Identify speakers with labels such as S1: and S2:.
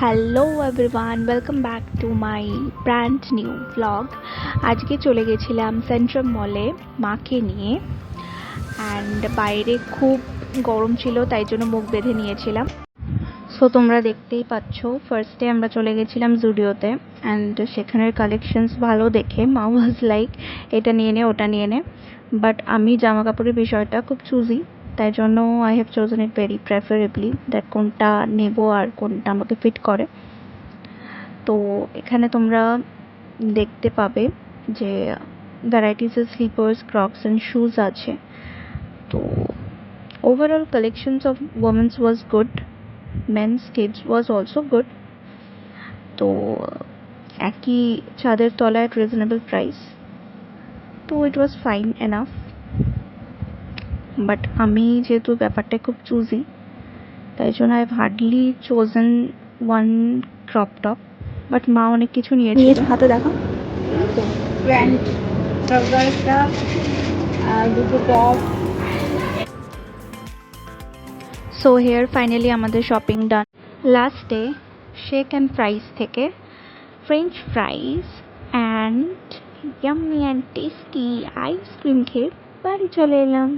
S1: Hello everyone, welcome back to my brand new blog. আজকে চলে গেছিলাম সেন্ট্রাম মলে মাকে নিয়ে। অ্যান্ড বাইরে খুব গরম ছিল, তাই জন্য মুখ বেঁধে নিয়েছিলাম। সো তোমরা দেখতেই পাচ্ছ, ফার্স্টে আমরা চলে গেছিলাম জুডিওতে। অ্যান্ড সেখানের কালেকশনস ভালো দেখে মা ওয়াজ লাইক এটা নিয়ে নে ওটা নিয়ে নে। বাট আমি জামা কাপড়ের বিষয়টা খুব চুজি, তাই জন্য I have chosen it very preferably that কোনটা নেব আর কোনটা আমাকে ফিট করে। তো এখানে তোমরা দেখতে পাবে যে ভ্যারাইটিসের স্লিপার্স, ক্রক্স অ্যান্ড শুজ আছে। তো overall collections of women's was good, men's kids was also good. তো একই ছাদের তলায় রিজনেবল প্রাইস, তো it was fine enough. But আমি যেহেতু ব্যাপারটা খুব চুজি, তাই জন্য I have hardly chosen one crop top. But মা অনেক কিছু নিয়েছে। হাতে দেখো, প্যান্ট, ট্রাউজারটা, দুটো টপ। সো হেয়ার ফাইনালি আমাদের শপিং ডান। লাস্টে শেক অ্যান্ড ফ্রাইস থেকে French fries and yummy and tasty ice cream খেয়ে বাড়ি চলে এলাম।